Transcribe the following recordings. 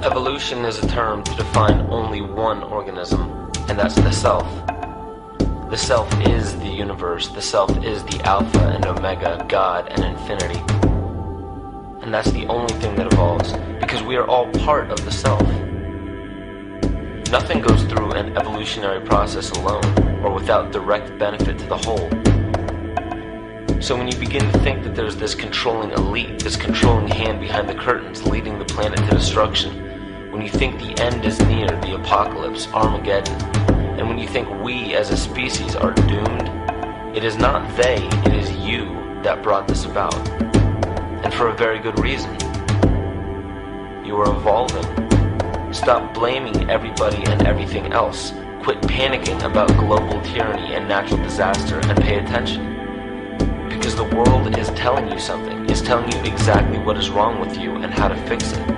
Evolution is a term to define only one organism, and that's the self. The self is the universe, the self is the alpha and omega, God and infinity. And that's the only thing that evolves, because we are all part of the self. Nothing goes through an evolutionary process alone, or without direct benefit to the whole. So when you begin to think that there's this controlling elite, this controlling hand behind the curtains leading the planet to destruction, when you think the end is near, the apocalypse, Armageddon, and when you think we as a species are doomed, it is not they, it is you that brought this about. And for a very good reason. You are evolving. Stop blaming everybody and everything else. Quit panicking about global tyranny and natural disaster and pay attention. Because the world is telling you something, is telling you exactly what is wrong with you and how to fix it.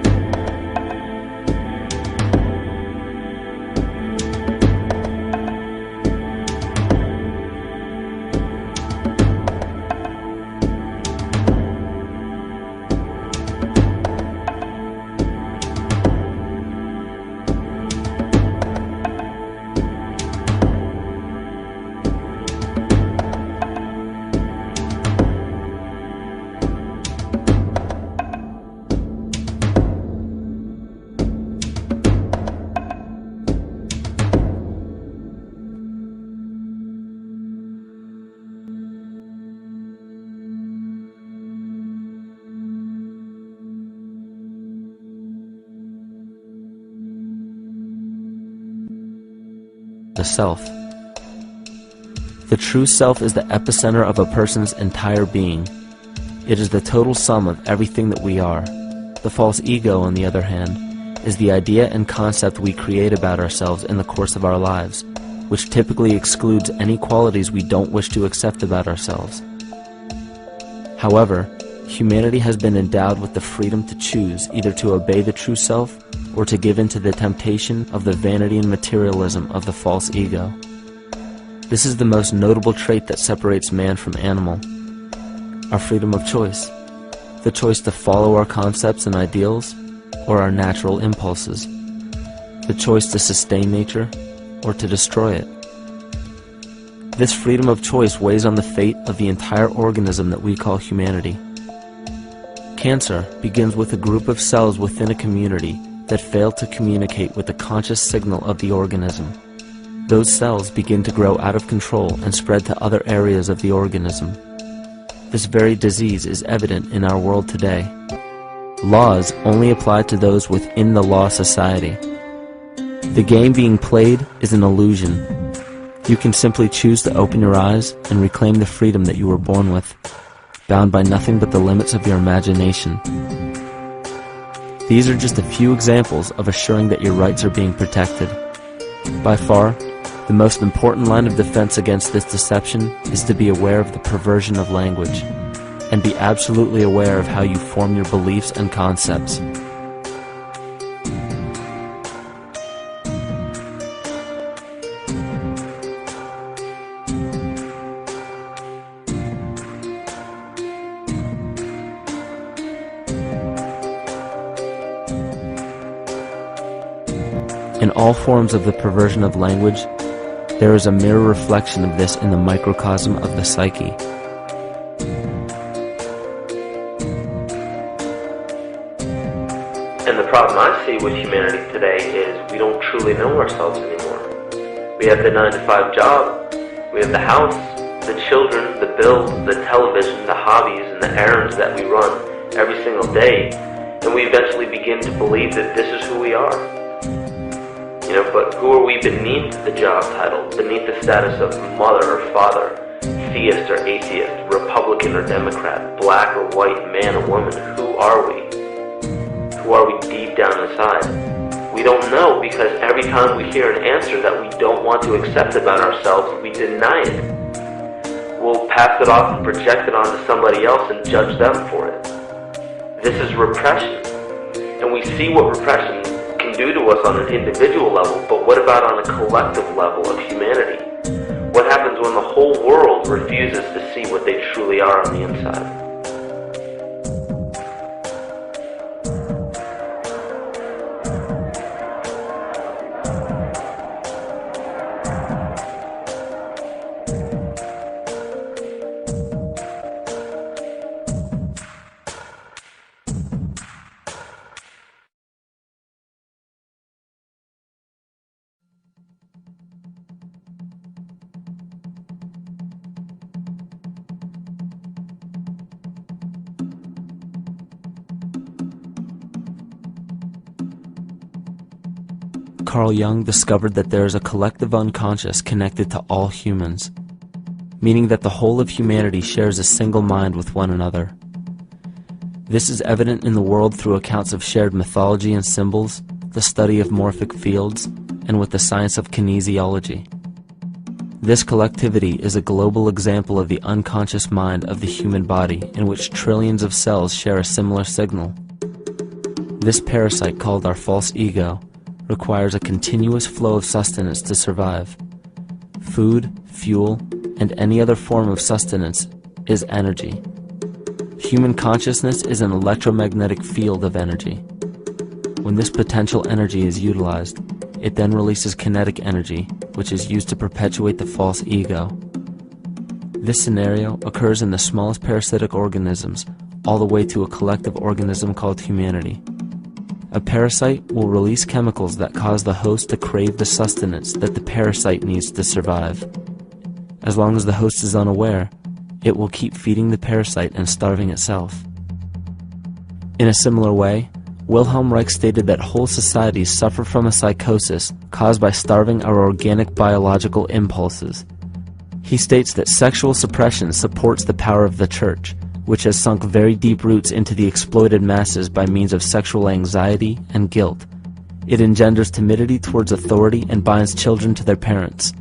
The self. The true self is the epicenter of a person's entire being. It is the total sum of everything that we are. The false ego, on the other hand, is the idea and concept we create about ourselves in the course of our lives, which typically excludes any qualities we don't wish to accept about ourselves. However, humanity has been endowed with the freedom to choose either to obey the true self or to give in to the temptation of the vanity and materialism of the false ego. This is the most notable trait that separates man from animal. Our freedom of choice. The choice to follow our concepts and ideals or our natural impulses. The choice to sustain nature or to destroy it. This freedom of choice weighs on the fate of the entire organism that we call humanity. Cancer begins with a group of cells within a community that fail to communicate with the conscious signal of the organism. Those cells begin to grow out of control and spread to other areas of the organism. This very disease is evident in our world today. Laws only apply to those within the law society. The game being played is an illusion. You can simply choose to open your eyes and reclaim the freedom that you were born with, bound by nothing but the limits of your imagination. These are just a few examples of assuring that your rights are being protected. By far, the most important line of defense against this deception is to be aware of the perversion of language, and be absolutely aware of how you form your beliefs and concepts. In all forms of the perversion of language, there is a mirror reflection of this in the microcosm of the psyche. And the problem I see with humanity today is we don't truly know ourselves anymore. We have the 9-to-5 job, we have the house, the children, the bills, the television, the hobbies, and the errands that we run every single day, and we eventually begin to believe that this is who we are. But who are we beneath the job title, beneath the status of mother or father, theist or atheist, Republican or Democrat, black or white, man or woman? Who are we? Who are we deep down inside? We don't know, because every time we hear an answer that we don't want to accept about ourselves, we deny it. We'll pass it off and project it onto somebody else and judge them for it. This is repression. And we see what repression can do to us on an individual level, but what about on a collective level of humanity? What happens when the whole world refuses to see what they truly are on the inside? Carl Jung discovered that there is a collective unconscious connected to all humans, meaning that the whole of humanity shares a single mind with one another. This is evident in the world through accounts of shared mythology and symbols, the study of morphic fields, and with the science of kinesiology. This collectivity is a global example of the unconscious mind of the human body, in which trillions of cells share a similar signal. This parasite, called our false ego, requires a continuous flow of sustenance to survive. Food, fuel, and any other form of sustenance is energy. Human consciousness is an electromagnetic field of energy. When this potential energy is utilized, it then releases kinetic energy, which is used to perpetuate the false ego. This scenario occurs in the smallest parasitic organisms, all the way to a collective organism called humanity. A parasite will release chemicals that cause the host to crave the sustenance that the parasite needs to survive. As long as the host is unaware, it will keep feeding the parasite and starving itself. In a similar way, Wilhelm Reich stated that whole societies suffer from a psychosis caused by starving our organic biological impulses. He states that sexual suppression supports the power of the church, which has sunk very deep roots into the exploited masses by means of sexual anxiety and guilt. It engenders timidity towards authority and binds children to their parents.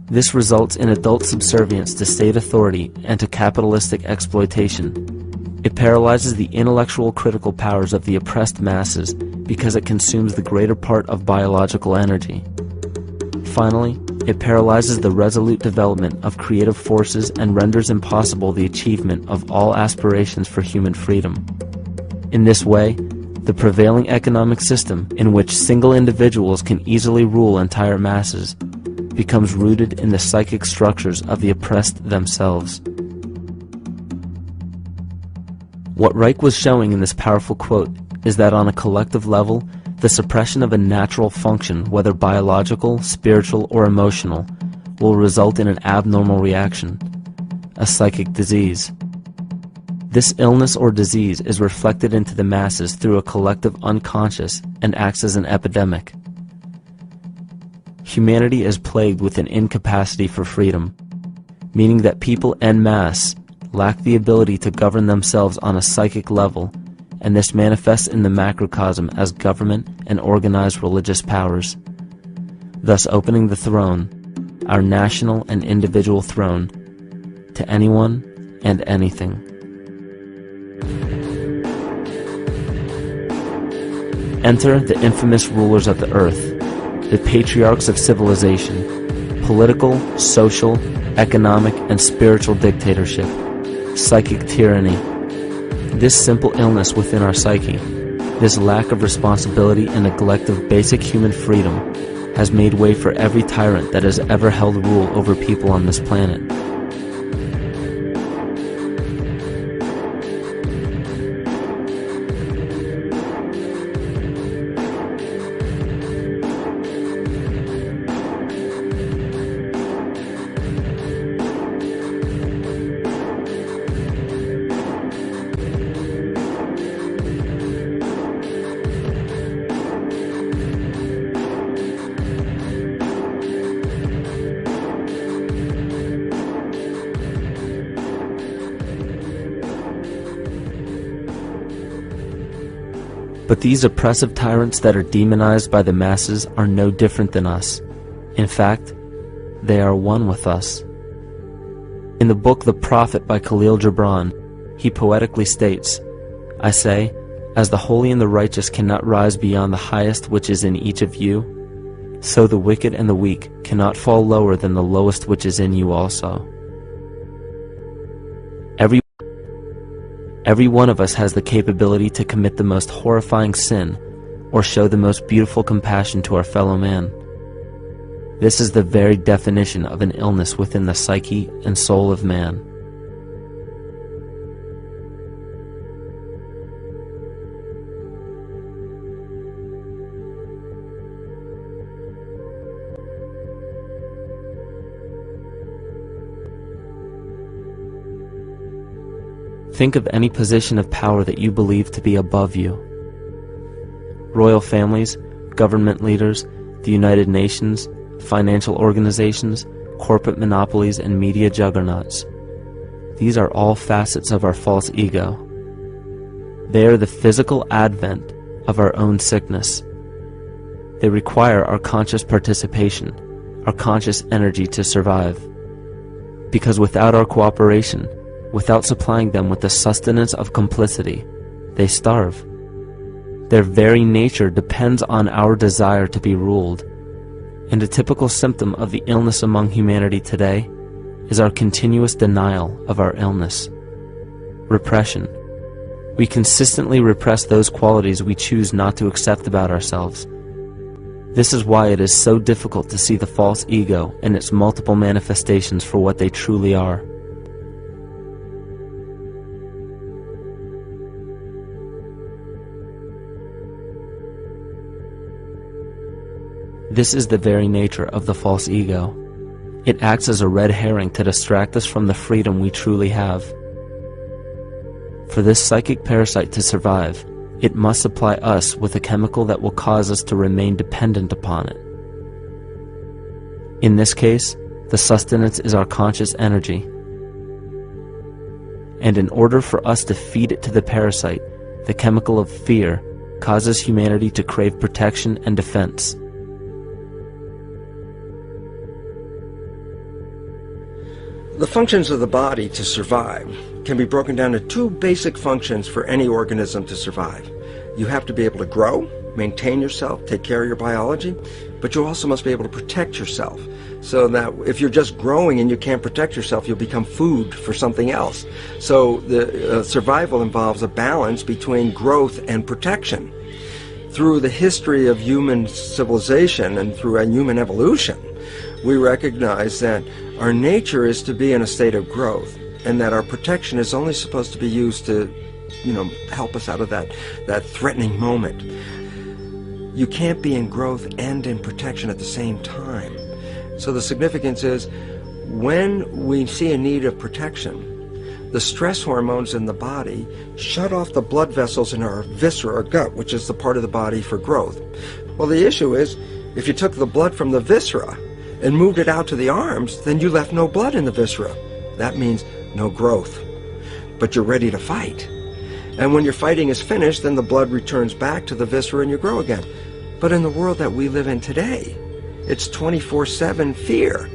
This results in adult subservience to state authority and to capitalistic exploitation. It paralyzes the intellectual critical powers of the oppressed masses because it consumes the greater part of biological energy. Finally, it paralyzes the resolute development of creative forces and renders impossible the achievement of all aspirations for human freedom. In this way, the prevailing economic system, in which single individuals can easily rule entire masses, becomes rooted in the psychic structures of the oppressed themselves. What Reich was showing in this powerful quote is that on a collective level, the suppression of a natural function, whether biological, spiritual, or emotional, will result in an abnormal reaction, a psychic disease. This illness or disease is reflected into the masses through a collective unconscious and acts as an epidemic. Humanity is plagued with an incapacity for freedom, meaning that people en masse lack the ability to govern themselves on a psychic level, and this manifests in the macrocosm as government and organized religious powers, thus opening the throne, our national and individual throne, to anyone and anything. Enter the infamous rulers of the earth, the patriarchs of civilization, political, social, economic, and spiritual dictatorship, psychic tyranny. This simple illness within our psyche, this lack of responsibility and neglect of basic human freedom, has made way for every tyrant that has ever held rule over people on this planet. But these oppressive tyrants that are demonized by the masses are no different than us. In fact, they are one with us. In the book The Prophet by Khalil Gibran, he poetically states, "I say, as the holy and the righteous cannot rise beyond the highest which is in each of you, so the wicked and the weak cannot fall lower than the lowest which is in you also." Every one of us has the capability to commit the most horrifying sin or show the most beautiful compassion to our fellow man. This is the very definition of an illness within the psyche and soul of man. Think of any position of power that you believe to be above you. Royal families, government leaders, the United Nations, financial organizations, corporate monopolies, and media juggernauts. These are all facets of our false ego. They are the physical advent of our own sickness. They require our conscious participation, our conscious energy to survive. Because without our cooperation, without supplying them with the sustenance of complicity, they starve. Their very nature depends on our desire to be ruled. And a typical symptom of the illness among humanity today is our continuous denial of our illness. Repression. We consistently repress those qualities we choose not to accept about ourselves. This is why it is so difficult to see the false ego and its multiple manifestations for what they truly are. This is the very nature of the false ego. It acts as a red herring to distract us from the freedom we truly have. For this psychic parasite to survive, it must supply us with a chemical that will cause us to remain dependent upon it. In this case, the sustenance is our conscious energy. And in order for us to feed it to the parasite, the chemical of fear causes humanity to crave protection and defense. The functions of the body to survive can be broken down to two basic functions for any organism to survive. You have to be able to grow, maintain yourself, take care of your biology, but you also must be able to protect yourself, so that if you're just growing and you can't protect yourself, you'll become food for something else. So the survival involves a balance between growth and protection. Through the history of human civilization and through human evolution, we recognize that our nature is to be in a state of growth, and that our protection is only supposed to be used to, help us out of that threatening moment. You can't be in growth and in protection at the same time. So the significance is, when we see a need of protection, the stress hormones in the body shut off the blood vessels in our viscera or gut, which is the part of the body for growth. Well, the issue is, if you took the blood from the viscera and moved it out to the arms, then you left no blood in the viscera. That means no growth. But you're ready to fight. And when your fighting is finished, then the blood returns back to the viscera and you grow again. But in the world that we live in today, it's 24/7 fear.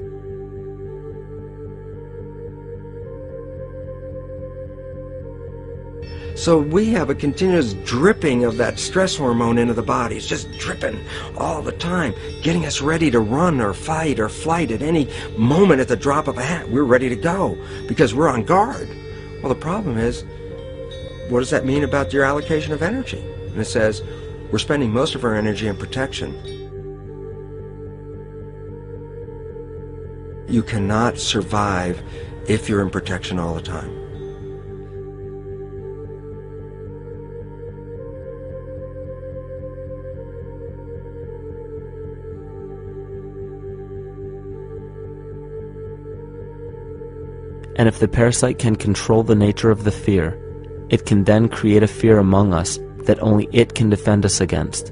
So we have a continuous dripping of that stress hormone into the body. It's just dripping all the time, getting us ready to run or fight or flight at any moment at the drop of a hat. We're ready to go because we're on guard. Well, the problem is, what does that mean about your allocation of energy? And it says, we're spending most of our energy in protection. You cannot survive if you're in protection all the time. And if the parasite can control the nature of the fear, it can then create a fear among us that only it can defend us against.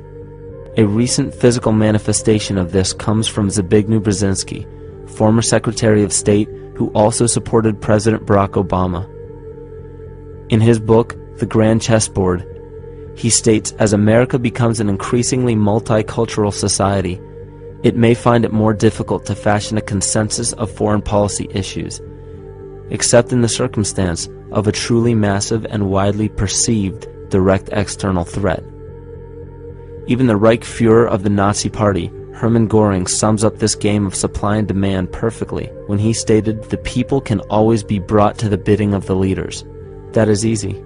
A recent physical manifestation of this comes from Zbigniew Brzezinski, former Secretary of State who also supported President Barack Obama. In his book, The Grand Chessboard, he states, as America becomes an increasingly multicultural society, it may find it more difficult to fashion a consensus of foreign policy issues, except in the circumstance of a truly massive and widely perceived direct external threat. Even the Reichsfuhrer of the Nazi Party, Hermann Göring, sums up this game of supply and demand perfectly when he stated, "The people can always be brought to the bidding of the leaders." That is easy.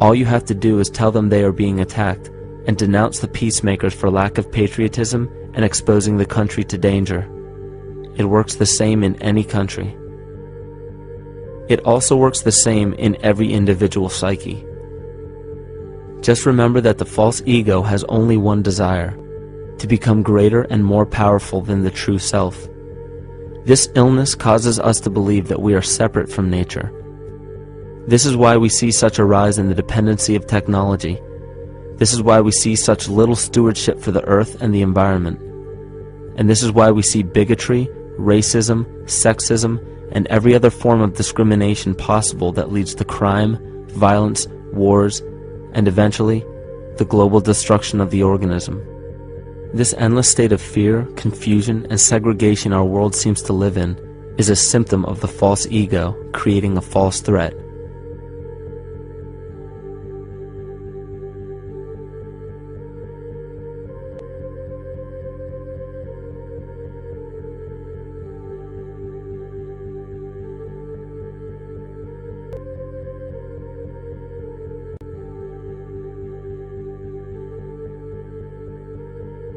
All you have to do is tell them they are being attacked and denounce the peacemakers for lack of patriotism and exposing the country to danger. It works the same in any country. It also works the same in every individual psyche. Just remember that the false ego has only one desire: to become greater and more powerful than the true self. This illness causes us to believe that we are separate from nature. This is why we see such a rise in the dependency of technology. This is why we see such little stewardship for the earth and the environment. And this is why we see bigotry, racism, sexism, and every other form of discrimination possible that leads to crime, violence, wars, and eventually, the global destruction of the organism. This endless state of fear, confusion, and segregation our world seems to live in is a symptom of the false ego creating a false threat.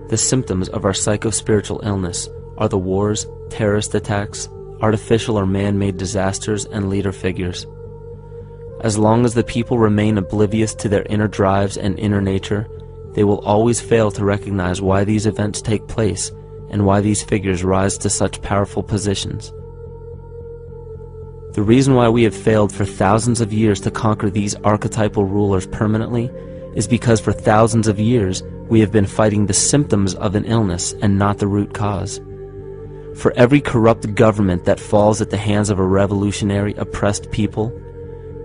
The symptoms of our psycho-spiritual illness are the wars, terrorist attacks, artificial or man-made disasters, and leader figures. As long as the people remain oblivious to their inner drives and inner nature, they will always fail to recognize why these events take place and why these figures rise to such powerful positions. The reason why we have failed for thousands of years to conquer these archetypal rulers permanently is because for thousands of years we have been fighting the symptoms of an illness and not the root cause. For every corrupt government that falls at the hands of a revolutionary, oppressed people,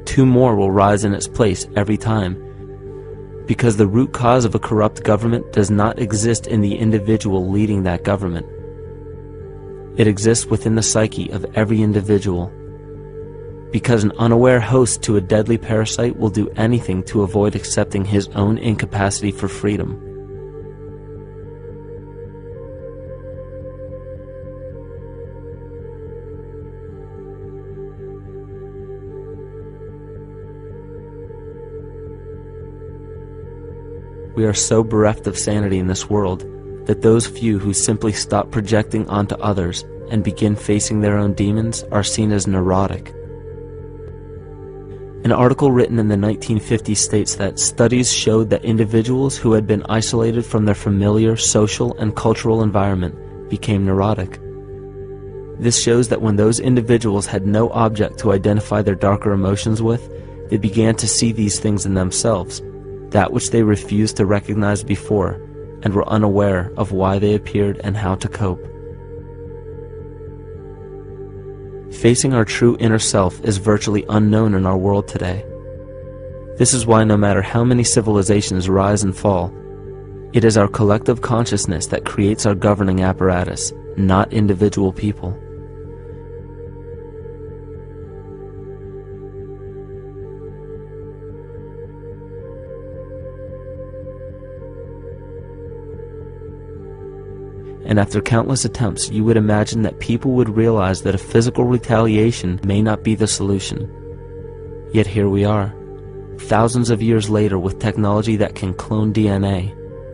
2 more will rise in its place every time, because the root cause of a corrupt government does not exist in the individual leading that government. It exists within the psyche of every individual, because an unaware host to a deadly parasite will do anything to avoid accepting his own incapacity for freedom. We are so bereft of sanity in this world that those few who simply stop projecting onto others and begin facing their own demons are seen as neurotic. An article written in the 1950s states that studies showed that individuals who had been isolated from their familiar social and cultural environment became neurotic. This shows that when those individuals had no object to identify their darker emotions with, they began to see these things in themselves, that which they refused to recognize before, and were unaware of why they appeared and how to cope. Facing our true inner self is virtually unknown in our world today. This is why no matter how many civilizations rise and fall, it is our collective consciousness that creates our governing apparatus, not individual people. And after countless attempts, you would imagine that people would realize that a physical retaliation may not be the solution. Yet here we are, thousands of years later, with technology that can clone DNA,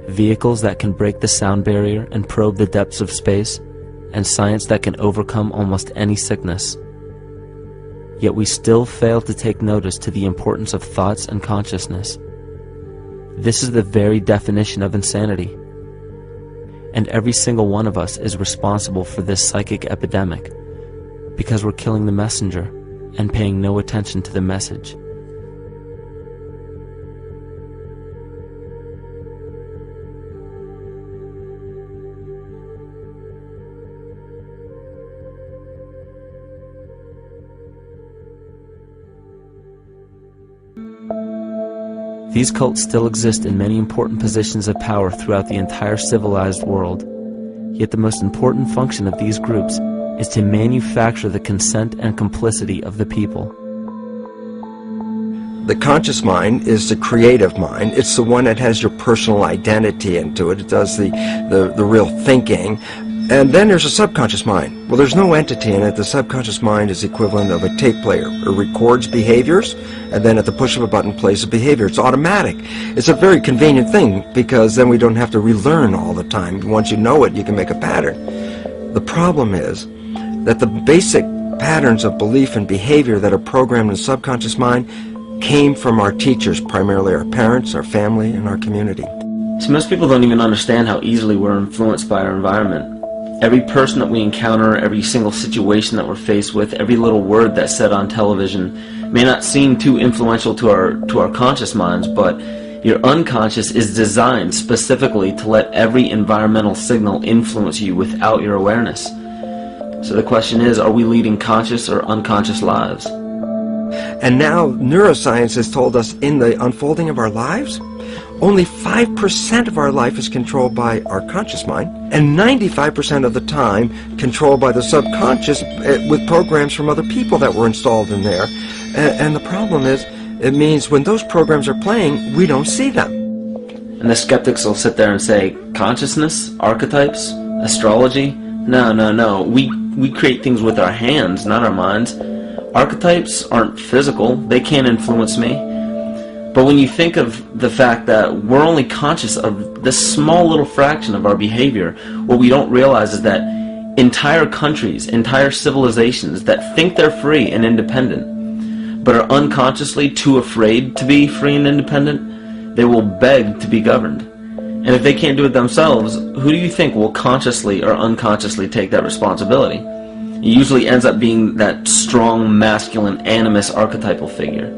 vehicles that can break the sound barrier and probe the depths of space, and science that can overcome almost any sickness. Yet we still fail to take notice to the importance of thoughts and consciousness. This is the very definition of insanity. And every single one of us is responsible for this psychic epidemic, because we're killing the messenger and paying no attention to the message. These cults still exist in many important positions of power throughout the entire civilized world. Yet the most important function of these groups is to manufacture the consent and complicity of the people. The conscious mind is the creative mind. It's the one that has your personal identity into it. It does the real thinking. And then there's a subconscious mind. Well, there's no entity in it. The subconscious mind is the equivalent of a tape player. It records behaviors, and then at the push of a button plays a behavior. It's automatic. It's a very convenient thing, because then we don't have to relearn all the time. Once you know it, you can make a pattern. The problem is that the basic patterns of belief and behavior that are programmed in the subconscious mind came from our teachers, primarily our parents, our family, and our community. So most people don't even understand how easily we're influenced by our environment. Every person that we encounter, every single situation that we're faced with, every little word that's said on television may not seem too influential to our conscious minds, but Your unconscious is designed specifically to let every environmental signal influence you without your awareness. So the question is, are we leading conscious or unconscious lives? And now neuroscience has told us in the unfolding of our lives, only 5% of our life is controlled by our conscious mind, and 95% of the time controlled by the subconscious with programs from other people that were installed in there. And the problem is, it means when those programs are playing, we don't see them. And the skeptics will sit there and say, consciousness, archetypes, astrology? No. We create things with our hands, not our minds. Archetypes aren't physical. They can't influence me. But when you think of the fact that we're only conscious of this small little fraction of our behavior, what we don't realize is that entire countries, entire civilizations that think they're free and independent, but are unconsciously too afraid to be free and independent, they will beg to be governed. And if they can't do it themselves, who do you think will consciously or unconsciously take that responsibility? It usually ends up being that strong, masculine, animus archetypal figure.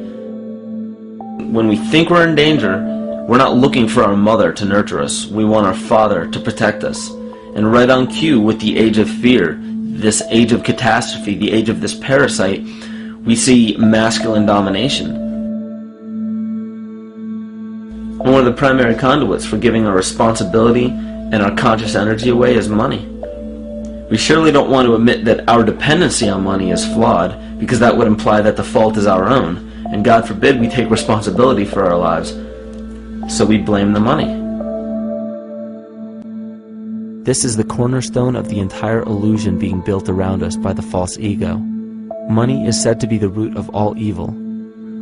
When we think we're in danger, we're not looking for our mother to nurture us. We want our father to protect us. And right on cue with the age of fear, this age of catastrophe, the age of this parasite, we see masculine domination. And one of the primary conduits for giving our responsibility and our conscious energy away is money. We surely don't want to admit that our dependency on money is flawed, because that would imply that the fault is our own. And God forbid we take responsibility for our lives, so we blame the money. This is the cornerstone of the entire illusion being built around us by the false ego. Money is said to be the root of all evil,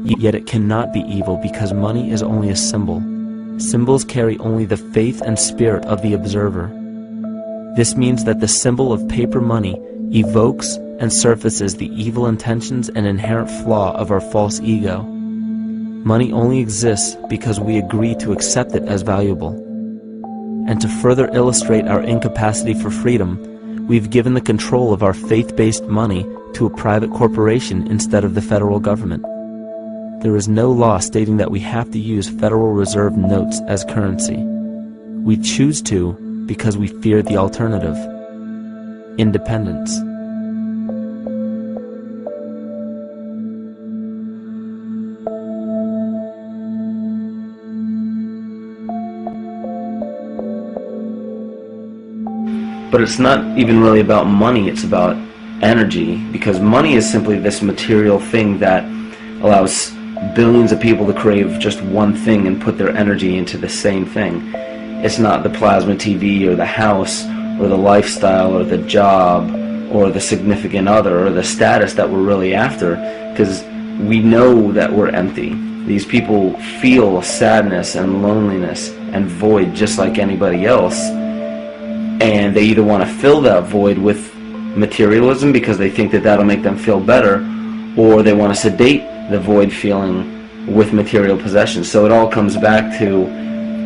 yet it cannot be evil because money is only a symbol. Symbols carry only the faith and spirit of the observer. This means that the symbol of paper money evokes and surfaces the evil intentions and inherent flaw of our false ego. Money only exists because we agree to accept it as valuable. And to further illustrate our incapacity for freedom, we've given the control of our faith-based money to a private corporation instead of the federal government. There is no law stating that we have to use Federal Reserve notes as currency. We choose to because we fear the alternative: independence. But it's not even really about money, it's about energy, because money is simply this material thing that allows billions of people to crave just one thing and put their energy into the same thing. It's not the plasma TV or the house or the lifestyle or the job or the significant other or the status that we're really after, because we know that we're empty. These people feel sadness and loneliness and void just like anybody else. And they either want to fill that void with materialism because they think that that'll make them feel better, or they want to sedate the void feeling with material possessions. So it all comes back to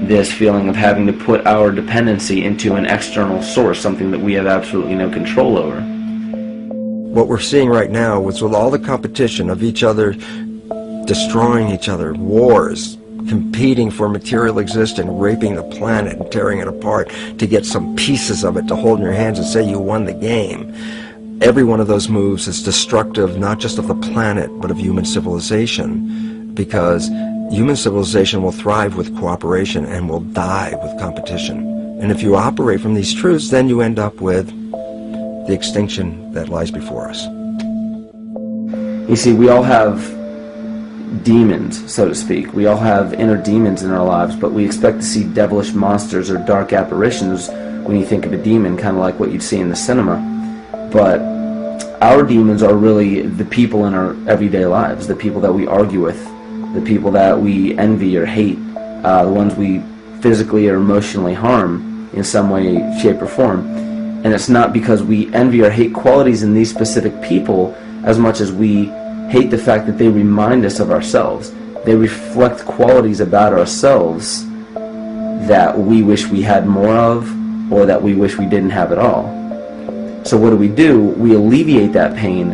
this feeling of having to put our dependency into an external source, something that we have absolutely no control over. What we're seeing right now is with all the competition of each other destroying each other, wars, competing for material existence, raping the planet and tearing it apart to get some pieces of it to hold in your hands and say you won the game. Every one of those moves is destructive, not just of the planet, but of human civilization, because human civilization will thrive with cooperation and will die with competition. And if you operate from these truths, then you end up with the extinction that lies before us. You see, we all have demons, so to speak. We all have inner demons in our lives, but we expect to see devilish monsters or dark apparitions when you think of a demon, kind of like what you'd see in the cinema. But our demons are really the people in our everyday lives, the people that we argue with, the people that we envy or hate, the ones we physically or emotionally harm in some way, shape, or form. And it's not because we envy or hate qualities in these specific people as much as we hate the fact that they remind us of ourselves. They reflect qualities about ourselves that we wish we had more of, or that we wish we didn't have at all. So what do? We alleviate that pain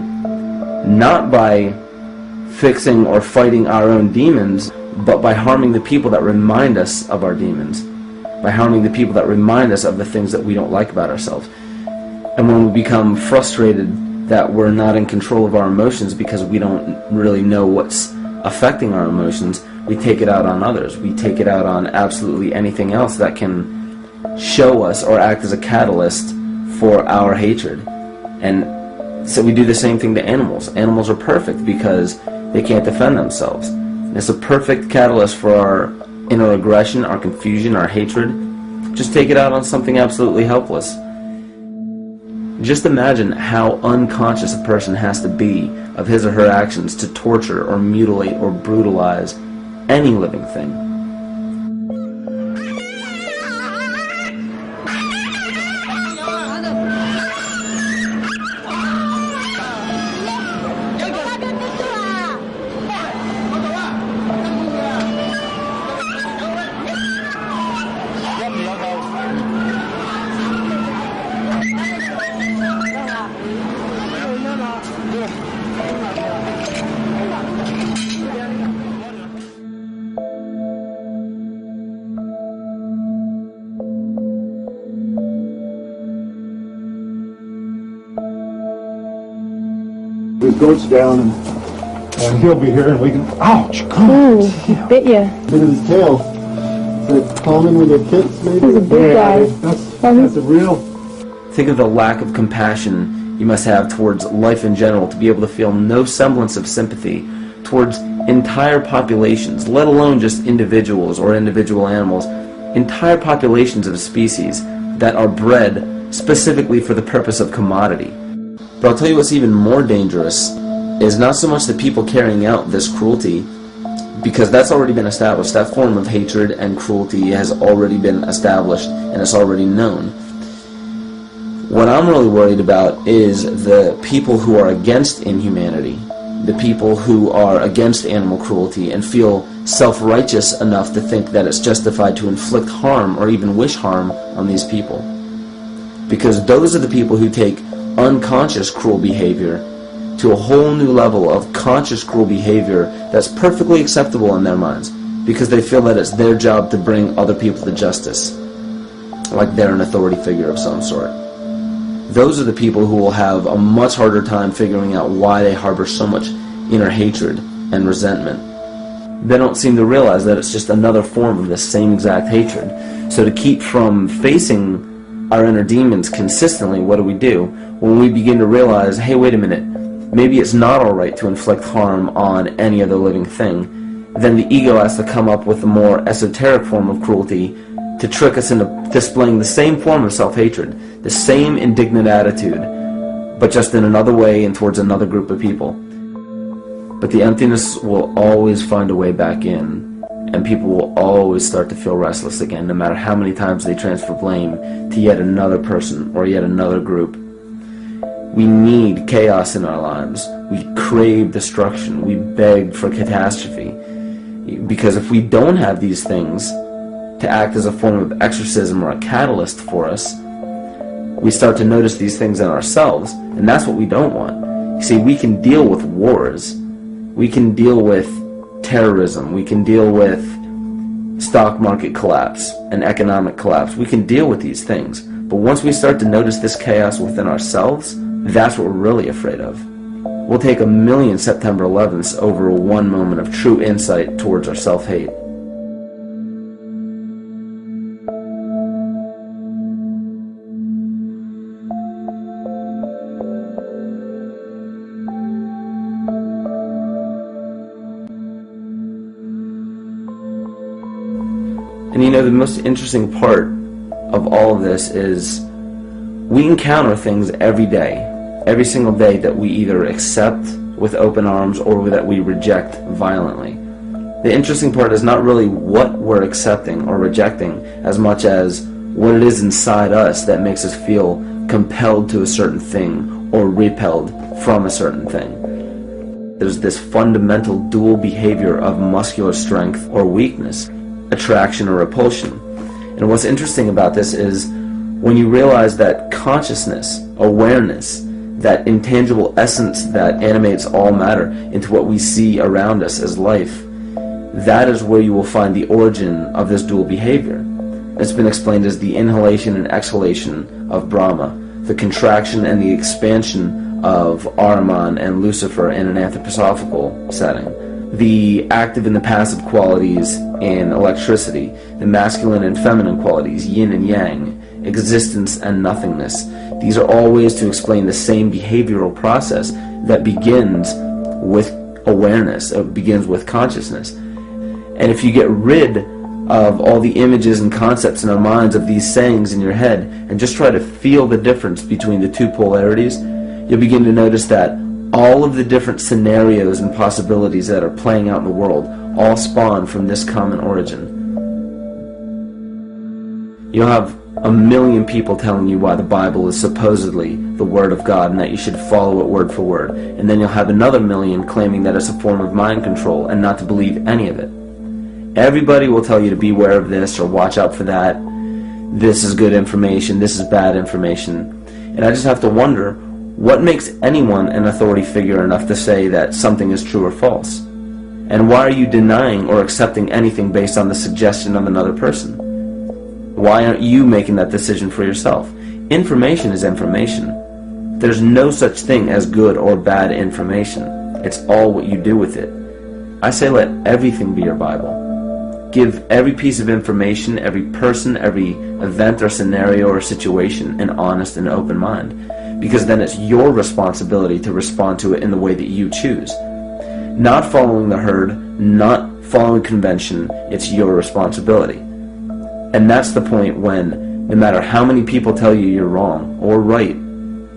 not by fixing or fighting our own demons, but by harming the people that remind us of our demons, by harming the people that remind us of the things that we don't like about ourselves. And when we become frustrated that we're not in control of our emotions because we don't really know what's affecting our emotions, we take it out on others. We take it out on absolutely anything else that can show us or act as a catalyst for our hatred. And so we do the same thing to animals. Animals are perfect because they can't defend themselves. And it's a perfect catalyst for our inner aggression, our confusion, our hatred. Just take it out on something absolutely helpless. Just imagine how unconscious a person has to be of his or her actions to torture or mutilate or brutalize any living thing. It goes down and he'll be here and we can, ouch, come on. Ooh, he bit you. Look at his tail. Is that common with your kids maybe? He's a big guy. That's a real... Think of the lack of compassion you must have towards life in general to be able to feel no semblance of sympathy towards entire populations, let alone just individuals or individual animals, entire populations of species that are bred specifically for the purpose of commodity. But I'll tell you what's even more dangerous is not so much the people carrying out this cruelty, because that's already been established. That form of hatred and cruelty has already been established and it's already known. What I'm really worried about is the people who are against inhumanity, the people who are against animal cruelty and feel self-righteous enough to think that it's justified to inflict harm or even wish harm on these people. Because those are the people who take unconscious cruel behavior to a whole new level of conscious cruel behavior that's perfectly acceptable in their minds, because they feel that it's their job to bring other people to justice, like they're an authority figure of some sort. Those are the people who will have a much harder time figuring out why they harbor so much inner hatred and resentment. They don't seem to realize that it's just another form of the same exact hatred. So to keep from facing our inner demons consistently, what do? When we begin to realize, hey, wait a minute, maybe it's not alright to inflict harm on any other living thing, then the ego has to come up with a more esoteric form of cruelty to trick us into displaying the same form of self-hatred, the same indignant attitude, but just in another way and towards another group of people. But the emptiness will always find a way back in, and people will always start to feel restless again, no matter how many times they transfer blame to yet another person or yet another group. We need chaos in our lives. We crave destruction. We beg for catastrophe. Because if we don't have these things to act as a form of exorcism or a catalyst for us, we start to notice these things in ourselves, and that's what we don't want. You see, we can deal with wars. We can deal with terrorism. We can deal with stock market collapse and economic collapse. We can deal with these things. But once we start to notice this chaos within ourselves, that's what we're really afraid of. We'll take 1,000,000 September 11ths over one moment of true insight towards our self-hate. And you know, the most interesting part of all of this is we encounter things every day, every single day, that we either accept with open arms or that we reject violently. The interesting part is not really what we're accepting or rejecting as much as what it is inside us that makes us feel compelled to a certain thing or repelled from a certain thing. There's this fundamental dual behavior of muscular strength or weakness, attraction or repulsion. And what's interesting about this is when you realize that consciousness, awareness, that intangible essence that animates all matter into what we see around us as life, that is where you will find the origin of this dual behavior. It's been explained as the inhalation and exhalation of Brahma, the contraction and the expansion of Ahriman and Lucifer in an anthroposophical setting, the active and the passive qualities in electricity, the masculine and feminine qualities, yin and yang, existence and nothingness. These are all ways to explain the same behavioral process that begins with awareness, it begins with consciousness. And if you get rid of all the images and concepts in our minds of these sayings in your head and just try to feel the difference between the two polarities, you'll begin to notice that all of the different scenarios and possibilities that are playing out in the world all spawn from this common origin. You'll have a million people telling you why the Bible is supposedly the Word of God and that you should follow it word for word. And then you'll have another million claiming that it's a form of mind control and not to believe any of it. Everybody will tell you to beware of this or watch out for that. This is good information, this is bad information. And I just have to wonder, what makes anyone an authority figure enough to say that something is true or false? And why are you denying or accepting anything based on the suggestion of another person? Why aren't you making that decision for yourself? Information is information. There's no such thing as good or bad information. It's all what you do with it. I say let everything be your Bible. Give every piece of information, every person, every event or scenario or situation an honest and open mind. Because then it's your responsibility to respond to it in the way that you choose. Not following the herd, not following convention, it's your responsibility. And that's the point when, no matter how many people tell you you're wrong or right,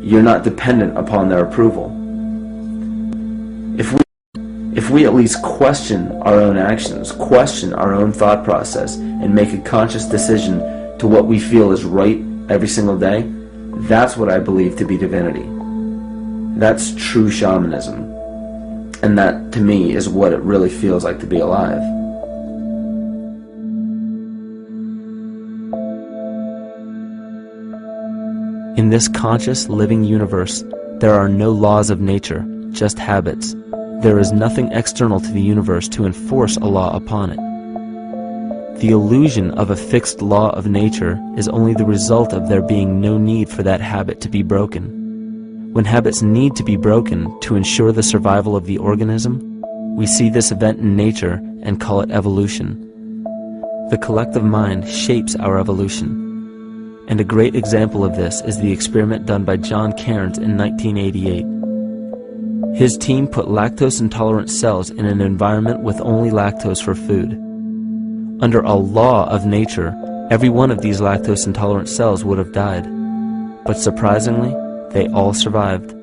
you're not dependent upon their approval. If we at least question our own actions, question our own thought process, and make a conscious decision to what we feel is right every single day, that's what I believe to be divinity. That's true shamanism. And that, to me, is what it really feels like to be alive. In this conscious, living universe, there are no laws of nature, just habits. There is nothing external to the universe to enforce a law upon it. The illusion of a fixed law of nature is only the result of there being no need for that habit to be broken. When habits need to be broken to ensure the survival of the organism, we see this event in nature and call it evolution. The collective mind shapes our evolution. And a great example of this is the experiment done by John Cairns in 1988. His team put lactose-intolerant cells in an environment with only lactose for food. Under a law of nature, every one of these lactose-intolerant cells would have died. But surprisingly, they all survived.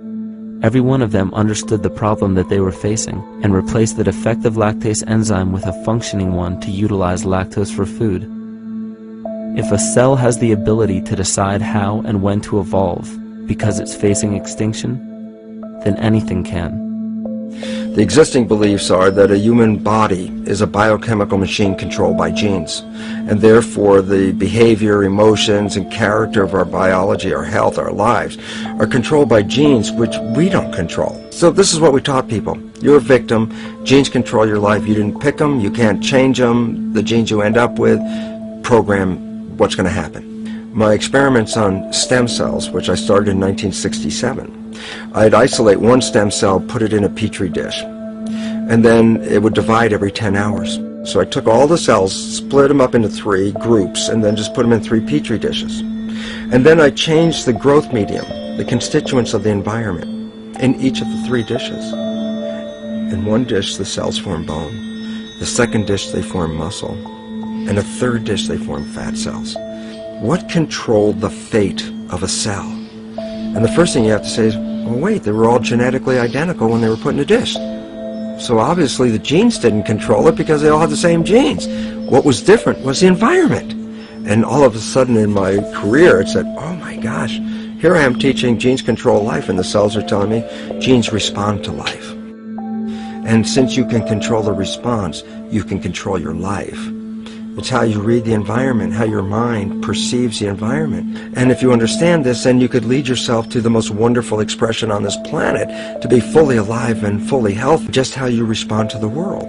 Every one of them understood the problem that they were facing and replaced the defective lactase enzyme with a functioning one to utilize lactose for food. If a cell has the ability to decide how and when to evolve because it's facing extinction, then anything can. The existing beliefs are that a human body is a biochemical machine controlled by genes, and therefore the behavior, emotions, and character of our biology, our health, our lives, are controlled by genes which we don't control. So this is what we taught people. You're a victim. Genes control your life. You didn't pick them. You can't change them. The genes you end up with program what's going to happen. My experiments on stem cells, which I started in 1967, I'd isolate one stem cell, put it in a petri dish, and then it would divide every 10 hours. So I took all the cells, split them up into 3 groups, and then just put them in 3 petri dishes. And then I changed the growth medium, the constituents of the environment, in each of the 3 dishes. In one dish, the cells form bone. The second dish, they form muscle. In a third dish, they form fat cells. What controlled the fate of a cell? And the first thing you have to say is, well, wait, they were all genetically identical when they were put in a dish. So obviously the genes didn't control it because they all had the same genes. What was different was the environment. And all of a sudden in my career, it said, oh my gosh, here I am teaching genes control life, and the cells are telling me genes respond to life. And since you can control the response, you can control your life. It's how you read the environment, how your mind perceives the environment. And if you understand this, then you could lead yourself to the most wonderful expression on this planet, to be fully alive and fully healthy, just how you respond to the world.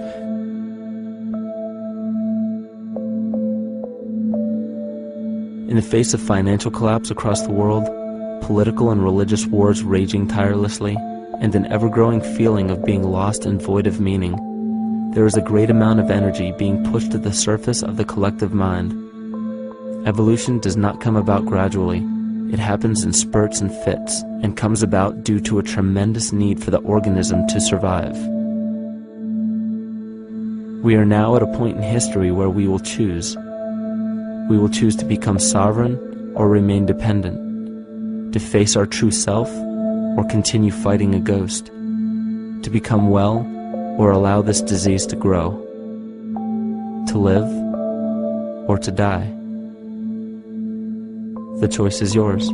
In the face of financial collapse across the world, political and religious wars raging tirelessly, and an ever-growing feeling of being lost and void of meaning, there is a great amount of energy being pushed to the surface of the collective mind. Evolution does not come about gradually. It happens in spurts and fits, and comes about due to a tremendous need for the organism to survive. We are now at a point in history where we will choose. We will choose to become sovereign or remain dependent, to face our true self or continue fighting a ghost, to become well or allow this disease to grow, to live or to die. The choice is yours.